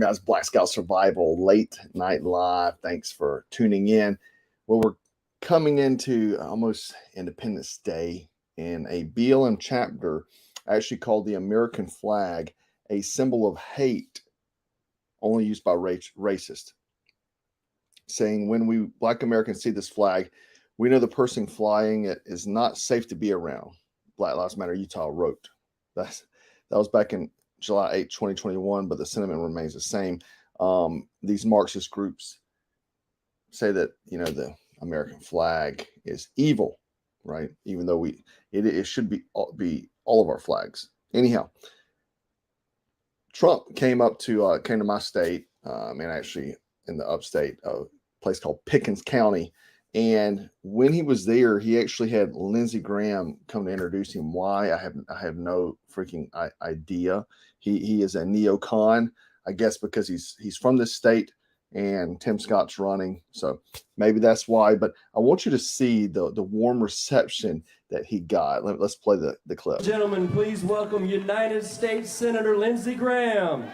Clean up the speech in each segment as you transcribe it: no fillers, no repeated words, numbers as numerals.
guys? Black Scout Survival Late Night Live. Thanks for tuning in. Well, we're coming into almost Independence Day, and a BLM chapter actually called the American flag a symbol of hate, only used by racists, saying when we Black Americans see this flag, we know the person flying it is not safe to be around. Black Lives Matter Utah wrote. That was back in July 8, 2021, but the sentiment remains the same. These Marxist groups say that, the American flag is evil, right? Even though it should be all of our flags. Anyhow, Trump came to my state, and actually in the upstate, a place called Pickens County. And when he was there, he actually had Lindsey Graham come to introduce him. Why? I have no freaking idea. He is a neocon, I guess, because he's from this state and Tim Scott's running. So maybe that's why. But I want you to see the warm reception that he got. Let's play the clip. Gentlemen, please welcome United States Senator Lindsey Graham.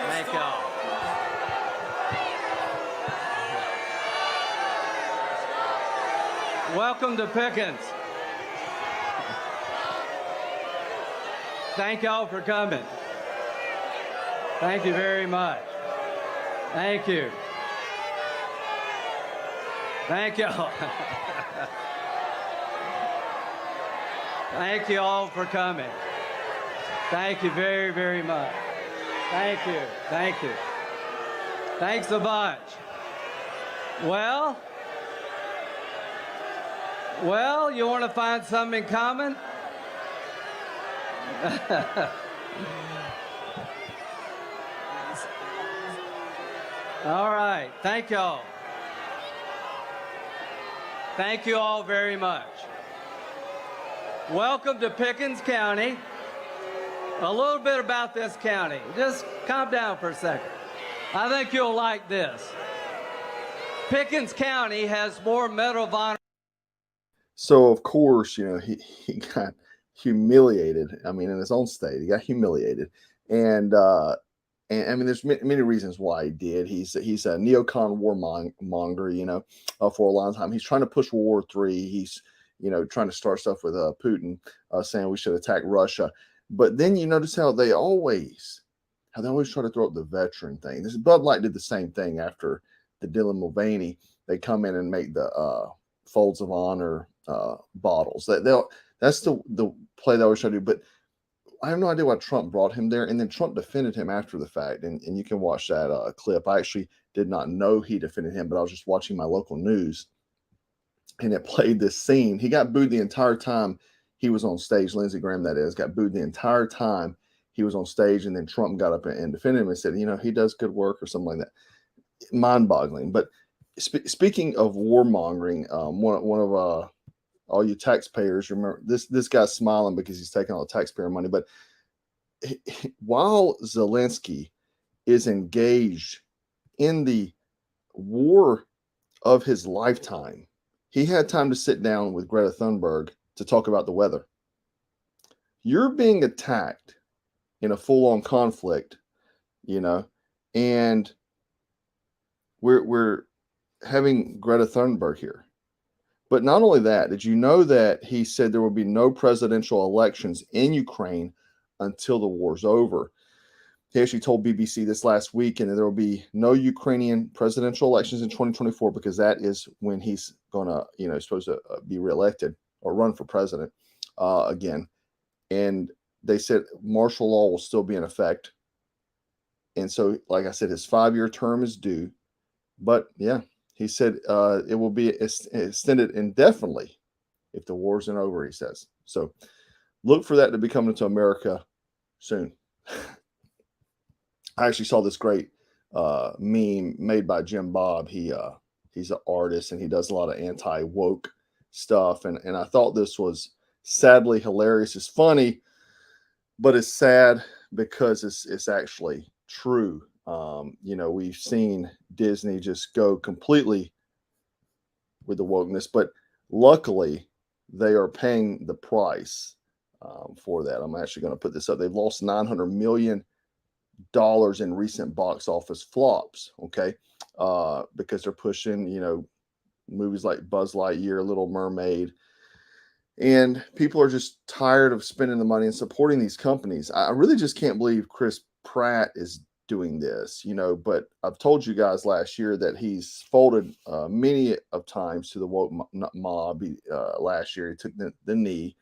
Thank y'all. Welcome to Pickens. Thank y'all for coming. Thank you very much. Thank you. Thank y'all. Thank you all for coming. Thank you very, very much. Thank you. Thank you. Thanks a bunch. Well, you want to find something in common? All right. Thank y'all. Thank you all very much. Welcome to Pickens County. A little bit about this county. Just calm down for a second. I think you'll like this. Pickens County has more Medal of Honor. So, of course, he got humiliated. I mean, in his own state, he got humiliated. And I mean, there's many reasons why he did. He's a neocon warmonger, for a long time. He's trying to push World War III. He's, trying to start stuff with Putin, saying we should attack Russia. But then you notice how they always try to throw up the veteran thing. This Bud Light did the same thing after the Dylan Mulvaney. They come in and make the Folds of Honor bottles. That's the play they always try to do. But I have no idea why Trump brought him there. And then Trump defended him after the fact. And you can watch that clip. I actually did not know he defended him, but I was just watching my local news. And it played this scene. He got booed the entire time he was on stage. Lindsey Graham, that is, got booed the entire time he was on stage. And then Trump got up and defended him and said, he does good work or something like that. Mind-boggling. But speaking of warmongering, one of all you taxpayers, remember this guy's smiling because he's taking all the taxpayer money. But while Zelenskyy is engaged in the war of his lifetime, he had time to sit down with Greta Thunberg to talk about the weather. You're being attacked in a full-on conflict, and we're having Greta Thunberg here. But not only that, did you know that he said there will be no presidential elections in Ukraine until the war's over? He actually told BBC this last week, and there will be no Ukrainian presidential elections in 2024 because that is when he's going to, supposed to be reelected or run for president again. And they said martial law will still be in effect. And so, like I said, his 5-year term is due. But yeah, he said it will be extended indefinitely if the war isn't over, he says. So look for that to be coming to America soon. I actually saw this great meme made by Jim Bob. He's an artist and he does a lot of anti-woke stuff. And I thought this was sadly hilarious. It's funny, but it's sad because it's actually true. We've seen Disney just go completely with the wokeness, but luckily they are paying the price for that. I'm actually going to put this up. They've lost $900 million in recent box office flops. Okay. Because they're pushing, movies like Buzz Lightyear, Little Mermaid, and people are just tired of spending the money and supporting these companies. I really just can't believe Chris Pratt is doing this, but I've told you guys last year that he's folded many of times to the woke mob. Last year, he took the knee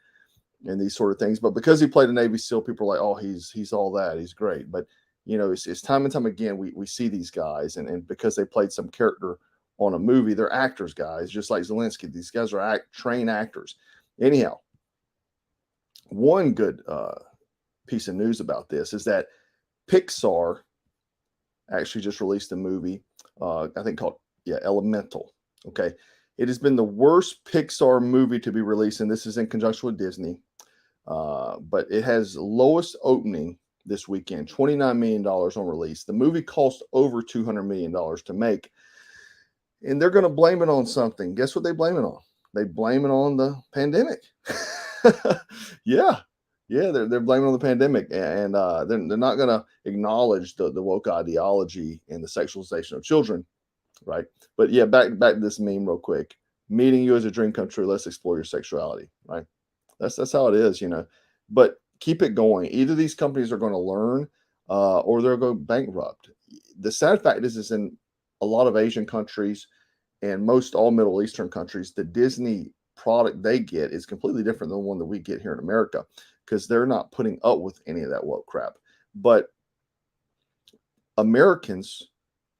and these sort of things. But because he played a Navy SEAL, people are like, oh, he's all that. He's great. But, it's time and time again, we see these guys. And because they played some character on a movie, they're actors, guys, just like Zelenskyy. These guys are trained actors. Anyhow, one good piece of news about this is that Pixar actually just released a movie, I think called Elemental. Okay. It has been the worst Pixar movie to be released, and this is in conjunction with Disney. But it has lowest opening this weekend, $29 million on release. The movie cost over $200 million to make, and they're going to blame it on something. Guess what they blame it on? They blame it on the pandemic. Yeah, they're blaming it on the pandemic, and they're not going to acknowledge the woke ideology and the sexualization of children, right? But yeah, back to this meme real quick. Meeting you as a dream come true. Let's explore your sexuality, right? That's how it is, But keep it going. Either these companies are going to learn, or they'll go bankrupt. The sad fact is in a lot of Asian countries and most all Middle Eastern countries, the Disney product they get is completely different than the one that we get here in America, because they're not putting up with any of that woke crap. But Americans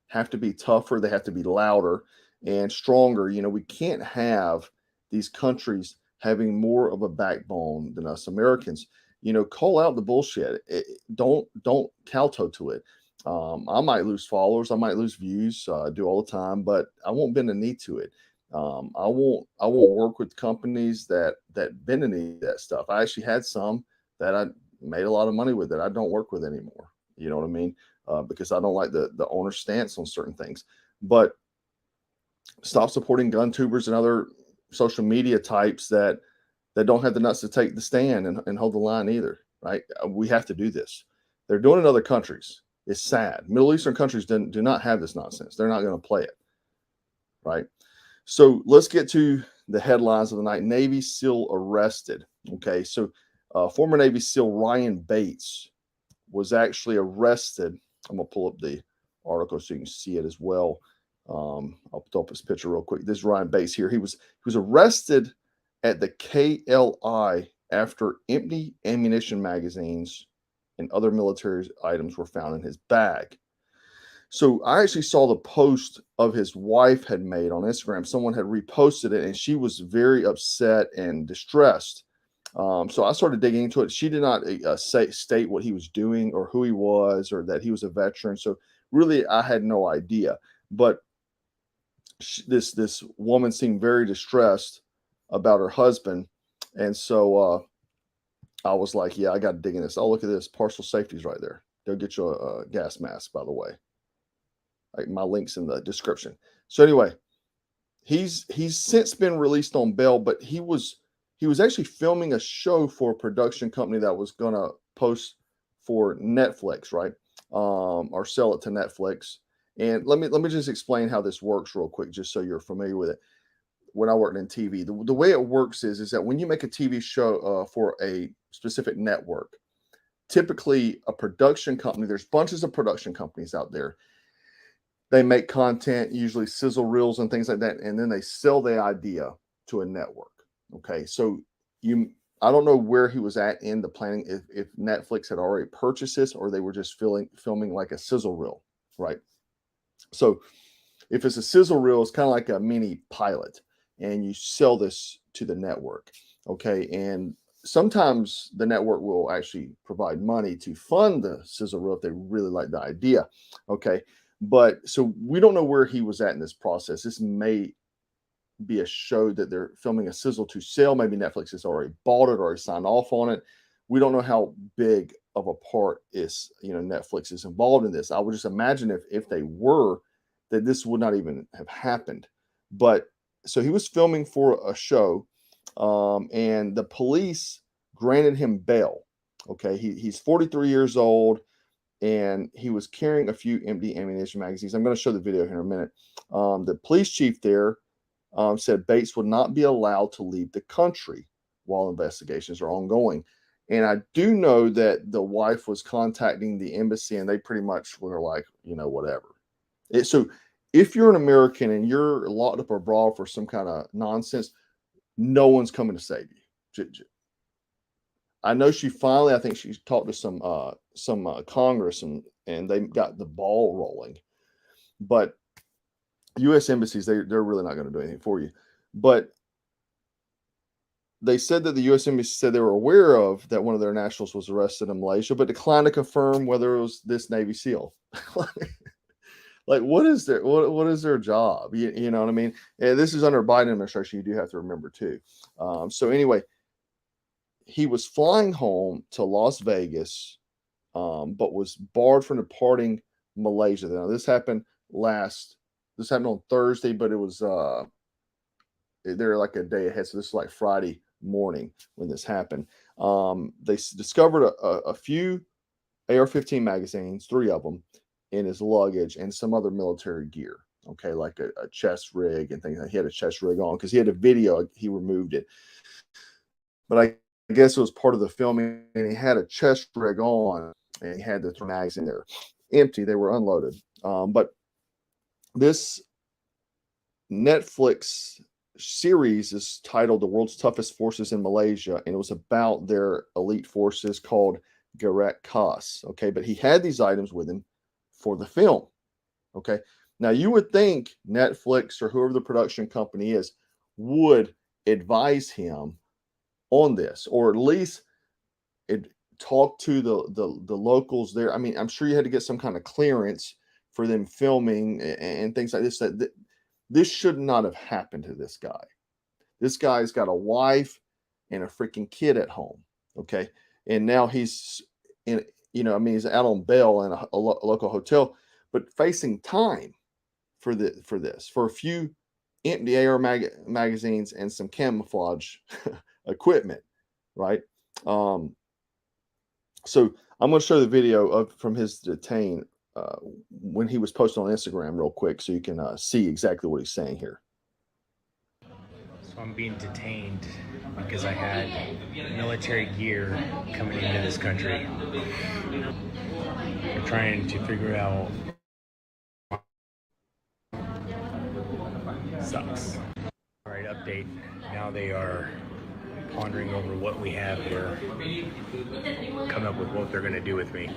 have to be tougher. They have to be louder and stronger. We can't have these countries having more of a backbone than us Americans. Call out the bullshit. Don't kowtow to it. I might lose followers. I might lose views. Do all the time, but I won't bend a knee to it. I won't work with companies that bend a knee to that stuff. I actually had some that I made a lot of money with that I don't work with anymore. You know what I mean? Because I don't like the owner's stance on certain things. But stop supporting gun tubers and other social media types that don't have the nuts to take the stand and hold the line either, right? We have to do this. They're doing it in other countries. It's sad. Middle Eastern countries do not have this nonsense. They're not going to play it, right? So let's get to the headlines of the night. Navy SEAL arrested. Okay, so former Navy SEAL Ryan Bates was actually arrested. I'm going to pull up the article so you can see it as well. I'll put up his picture real quick. This is Ryan Bates here. He was arrested at the KLI after empty ammunition magazines and other military items were found in his bag. So I actually saw the post of his wife had made on Instagram. Someone had reposted it, and she was very upset and distressed. So I started digging into it. She did not state what he was doing or who he was or that he was a veteran. So really, I had no idea. But this woman seemed very distressed about her husband, and so I was like, yeah, I got to dig in this. Oh, look at this. Partial safety's right there. Go get you a gas mask, by the way. Like, my link's in the description. So anyway, he's since been released on bail, but he was actually filming a show for a production company that was gonna post for Netflix, right? Or sell it to Netflix. And let me just explain how this works real quick, just so you're familiar with it. When I worked in TV, the way it works is that when you make a TV show for a specific network, typically a production company, there's bunches of production companies out there. They make content, usually sizzle reels and things like that, and then they sell the idea to a network. Okay, so I don't know where he was at in the planning, if Netflix had already purchased this or they were just filming like a sizzle reel, right? So if it's a sizzle reel, it's kind of like a mini pilot, and you sell this to the network. Okay, and sometimes the network will actually provide money to fund the sizzle reel if they really like the idea. Okay, but so we don't know where he was at in this process. This may be a show that they're filming a sizzle to sell. Maybe Netflix has already bought it or already signed off on it. we don't know how big of a part is, Netflix is involved in this. I would just imagine if they were, that this would not even have happened. But so he was filming for a show, and the police granted him bail. Okay, he's 43 years old, and he was carrying a few empty ammunition magazines. I'm going to show the video here in a minute. The police chief there said Bates would not be allowed to leave the country while investigations are ongoing. And I do know that the wife was contacting the embassy, and they pretty much were like, whatever. So if you're an American and you're locked up abroad for some kind of nonsense, no one's coming to save you. I know I think she talked to some Congress, and they got the ball rolling. But U.S. embassies, they're really not going to do anything for you. But they said that the U.S. Embassy said they were aware of that one of their nationals was arrested in Malaysia, but declined to confirm whether it was this Navy SEAL. Like, what is their job? You know what I mean? And this is under Biden administration. You do have to remember too. So anyway, he was flying home to Las Vegas, but was barred from departing Malaysia. Now this happened on Thursday, but it was they're like a day ahead. So this is like Friday morning when this happened. They discovered a few AR-15 magazines, 3 of them, in his luggage, and some other military gear. Okay, like a chest rig and things. He had a chest rig on because he had a video. He removed it, but I guess it was part of the filming. And he had a chest rig on, and he had the 3 mags in there, empty. They were unloaded. But this Netflix series is titled "The World's Toughest Forces in Malaysia," and it was about their elite forces called Garret Khas. Okay, but he had these items with him for the film. Okay, now you would think Netflix or whoever the production company is would advise him on this, or at least talk to the locals there. I mean, I'm sure you had to get some kind of clearance for them filming and things like this. This should not have happened to this guy. This guy's got a wife and a freaking kid at home. Okay, and now he's in. He's out on bail in a local hotel, but facing time for a few empty AR magazines and some camouflage equipment, right? So I'm going to show the video from his detain when he was posted on Instagram real quick, so you can see exactly what he's saying here. So I'm being detained because I had military gear coming into this country. We're trying to figure out. Sucks. All right, update. Now they are pondering over what we have here, coming up with what they're going to do with me.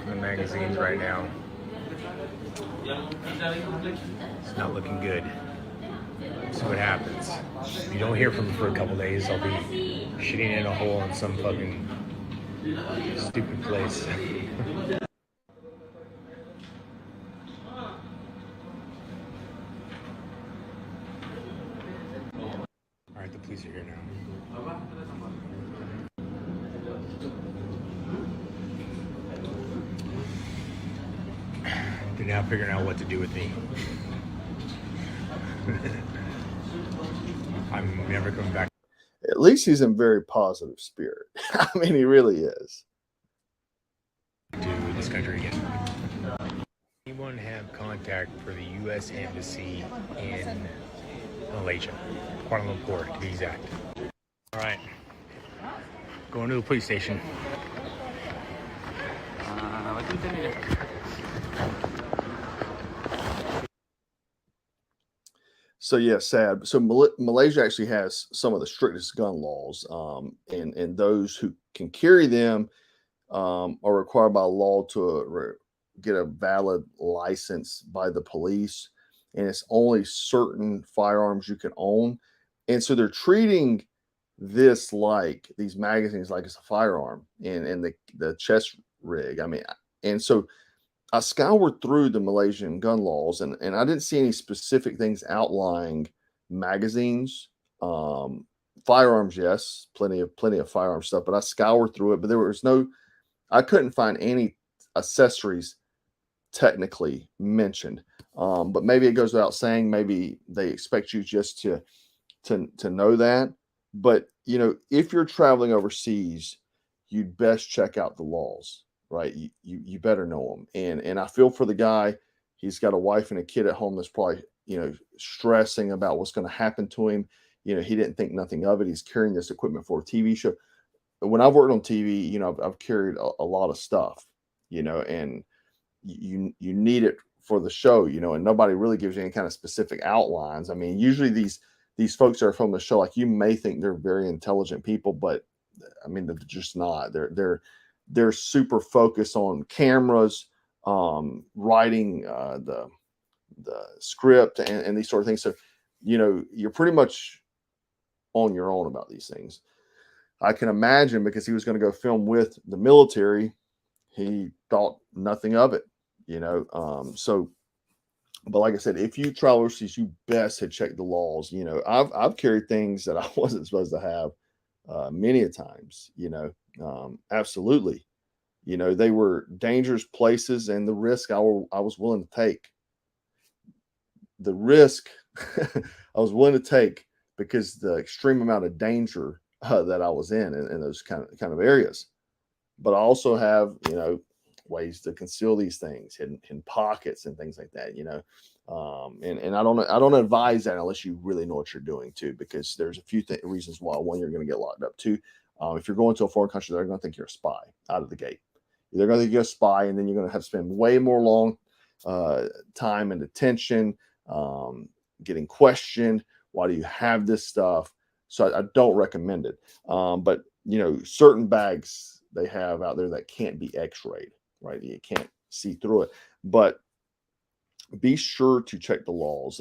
The magazines right now. It's not looking good. See what happens. If you don't hear from me for a couple days, I'll be shitting in a hole in some fucking stupid place. Alright, the police are here now. They're now figuring out what to do with me. I'm never coming back. At least he's in very positive spirit. I mean, he really is. To this country again. Anyone have contact for the U.S. Embassy in Malaysia, Kuala Lumpur to be exact? All right, going to the police station. So yeah, sad. So Malaysia actually has some of the strictest gun laws, and those who can carry them are required by law to get a valid license by the police, and it's only certain firearms you can own. And so they're treating this like these magazines like it's a firearm, and the chest rig. I mean, and so I scoured through the Malaysian gun laws, and I didn't see any specific things outlining magazines Firearms, yes, plenty of firearm stuff, but I scoured through it, but there was I couldn't find any accessories technically mentioned. But maybe it goes without saying, maybe they expect you just to know that. But if you're traveling overseas, you'd best check out the laws, right? You better know them. And I feel for the guy. He's got a wife and a kid at home that's probably stressing about what's going to happen to him. He didn't think nothing of it. He's carrying this equipment for a TV show. When I've worked on TV, I've carried a lot of stuff, and you need it for the show, and nobody really gives you any kind of specific outlines. I mean, usually these folks that are from the show, like, you may think they're very intelligent people, but I mean, they're just not. They're super focused on cameras, writing the script and these sort of things. So, you're pretty much on your own about these things. I can imagine, because he was going to go film with the military, he thought nothing of it, so, but like I said, if you travel overseas, you best had checked the laws. I've carried things that I wasn't supposed to have many a times, absolutely. They were dangerous places, and the risk I was willing to take. The risk I was willing to take because the extreme amount of danger that I was in those kind of areas. But I also have, ways to conceal these things, hidden pockets and things like that, and I don't advise that unless you really know what you're doing too, because there's a few reasons why. One, you're going to get locked up. Two, if you're going to a foreign country, they're going to think you're a spy out of the gate. They're going to think you're a spy, and then you're going to have to spend way more long time in detention, getting questioned. Why do you have this stuff? So I don't recommend it. But certain bags they have out there that can't be x-rayed, right? You can't see through it. But be sure to check the laws.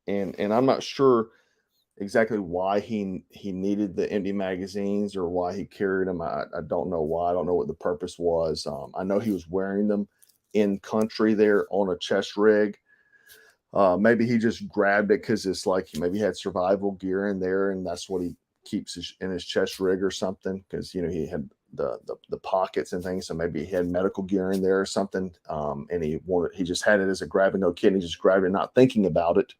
And I'm not sure exactly why he needed the empty magazines or why he carried them. I don't know why. I don't know what the purpose was. I know he was wearing them in country there on a chest rig. Maybe he just grabbed it because it's like maybe he had survival gear in there, and that's what he keeps in his chest rig or something, because he had the pockets and things. So maybe he had medical gear in there or something, and he just had it as a grab and go kit, and he just grabbed it, not thinking about it.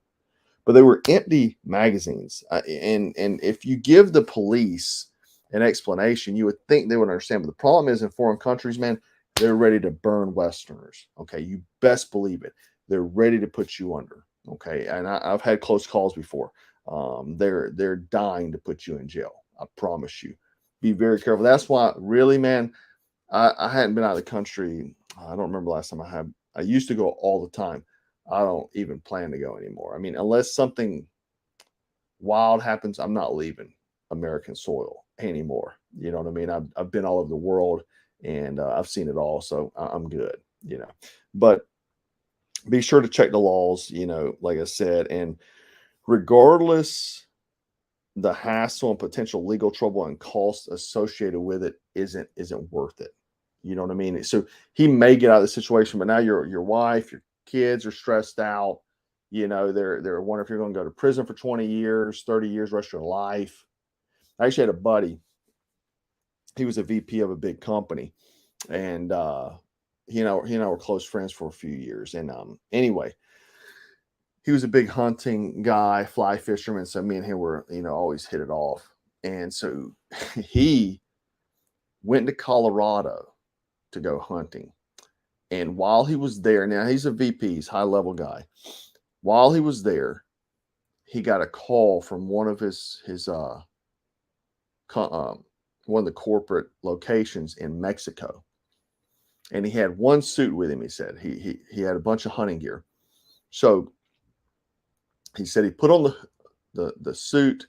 But they were empty magazines, and if you give the police an explanation, you would think they would understand. But the problem is, in foreign countries, man, they're ready to burn Westerners. Okay, you best believe it. They're ready to put you under. Okay, and I've had close calls before. They're dying to put you in jail. I promise you. Be very careful. That's why, really, man, I hadn't been out of the country. I don't remember last time I had. I used to go all the time. I don't even plan to go anymore. I mean, unless something wild happens, I'm not leaving American soil anymore. You know what I mean? I've been all over the world, and I've seen it all, so I'm good. But be sure to check the laws. Like I said, and regardless, the hassle and potential legal trouble and costs associated with it isn't worth it. You know what I mean? So he may get out of the situation, but now your wife, your kids are stressed out. They're wondering if you're going to go to prison for 20 years, 30 years, rest of your life. I actually had a buddy. He was a VP of a big company, and he and I were close friends for a few years. And anyway, he was a big hunting guy, fly fisherman. So me and him were, always hit it off. And so he went to Colorado to go hunting. And while he was there, now he's a VP, he's a high level guy. While he was there, he got a call from one of his one of the corporate locations in Mexico. And he had one suit with him. He said he had a bunch of hunting gear. So he said he put on the suit,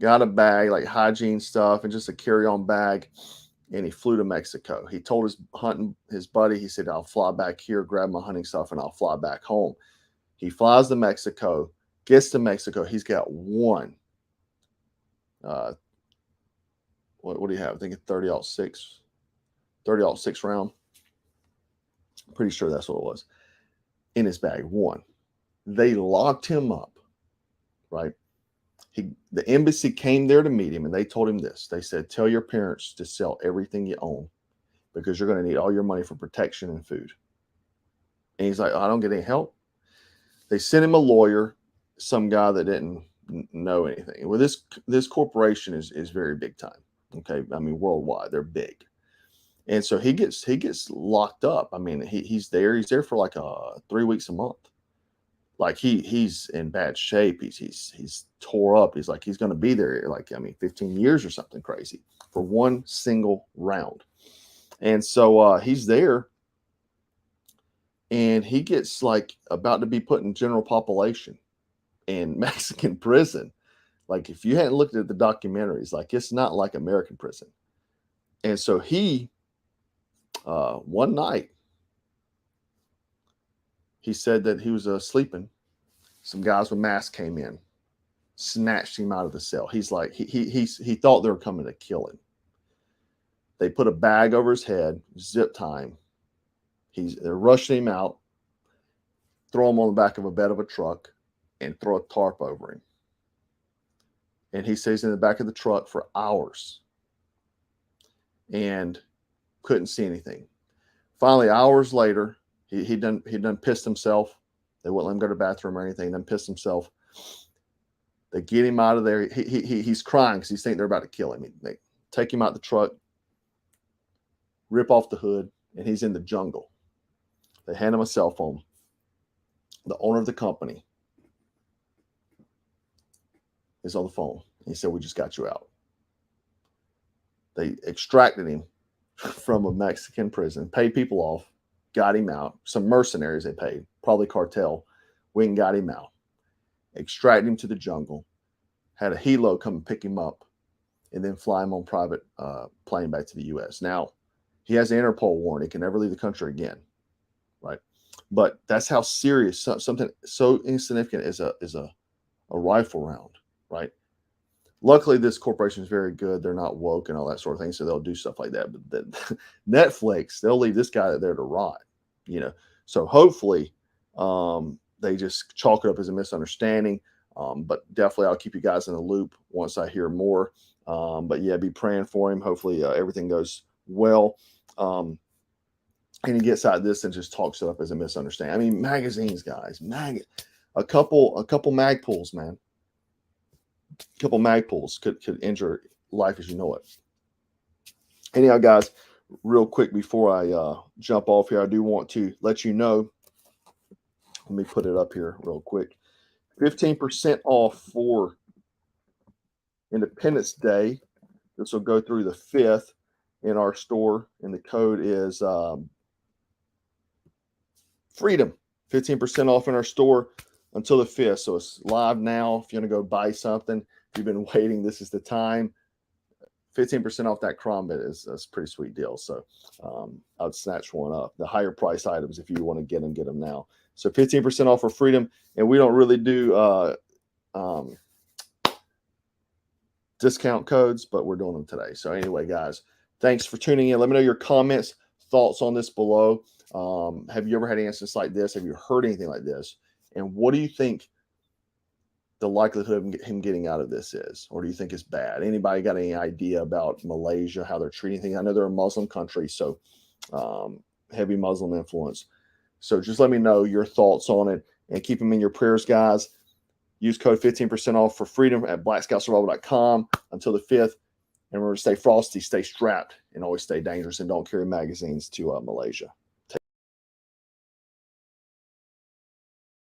got a bag, like hygiene stuff, and just a carry-on bag, and he flew to Mexico. He told his buddy, he said, I'll fly back here, grab my hunting stuff, and I'll fly back home. He flies to Mexico, gets to Mexico. He's got one. What do you have? I think a 30-06 round. Pretty sure that's what it was. In his bag, one. They locked him up, right? The embassy came there to meet him, and they told him this. They said, tell your parents to sell everything you own because you're going to need all your money for protection and food. And he's like, I don't get any help. They sent him a lawyer, some guy that didn't know anything. Well, this corporation is very big time. Okay, I mean worldwide, they're big, and so he gets locked up. I mean, he's there for like 3 weeks a month. Like he's in bad shape. He's tore up. He's like he's going to be there like 15 years or something crazy for one single round. And so he's there, and he gets like about to be put in general population in Mexican prison. Like if you hadn't looked at the documentaries, like it's not like American prison. And so he, one night, he said that he was sleeping. Some guys with masks came in, snatched him out of the cell. He's like, he thought they were coming to kill him. They put a bag over his head, zip tie him. They're rushing him out, throw him on the back of a bed of a truck, and throw a tarp over him. And he stays in the back of the truck for hours and couldn't see anything. Finally, hours later, he done pissed himself. They wouldn't let him go to the bathroom or anything. Then pissed himself. They get him out of there. He's crying because he's thinking they're about to kill him. They take him out the truck, rip off the hood, and he's in the jungle. They hand him a cell phone. The owner of the company is on the phone. He said, we just got you out. They extracted him from a Mexican prison, paid people off, got him out. Some mercenaries they paid, probably cartel, went and got him out. Extracted him to the jungle, had a helo come and pick him up, and then fly him on private plane back to the U.S. Now, he has an Interpol warrant. He can never leave the country again, right? But that's how serious something so insignificant as a rifle round, right? Luckily, this corporation is very good. They're not woke and all that sort of thing, so they'll do stuff like that. But Netflix, they'll leave this guy there to rot, So hopefully, they just chalk it up as a misunderstanding. But definitely, I'll keep you guys in the loop once I hear more. But yeah, be praying for him. Hopefully, everything goes well. And he gets out of this and just talks it up as a misunderstanding. I mean, magazines, guys, a couple Magpuls, man. A couple Magpuls could injure life as you know it. Anyhow, guys, real quick before I jump off here, I do want to let you know. Let me put it up here real quick. 15% off for Independence Day. This will go through the 5th in our store, and the code is Freedom. 15% off in our store until the 5th. So it's live now. If you want to go buy something, if you've been waiting, this is the time. 15% off that Crombit is a pretty sweet deal. So I would snatch one up. The higher price items, if you want to get them now. So 15% off for Freedom. And we don't really do discount codes, but we're doing them today. So anyway, guys, thanks for tuning in. Let me know your comments, thoughts on this below. Have you ever had an instance like this? Have you heard anything like this? And what do you think the likelihood of him getting out of this is? Or do you think it's bad? Anybody got any idea about Malaysia, how they're treating things? I know they're a Muslim country, so heavy Muslim influence. So just let me know your thoughts on it and keep them in your prayers, guys. Use code 15% off for Freedom at blackscoutsurvival.com until the 5th. And remember, stay frosty, stay strapped, and always stay dangerous, and don't carry magazines to Malaysia.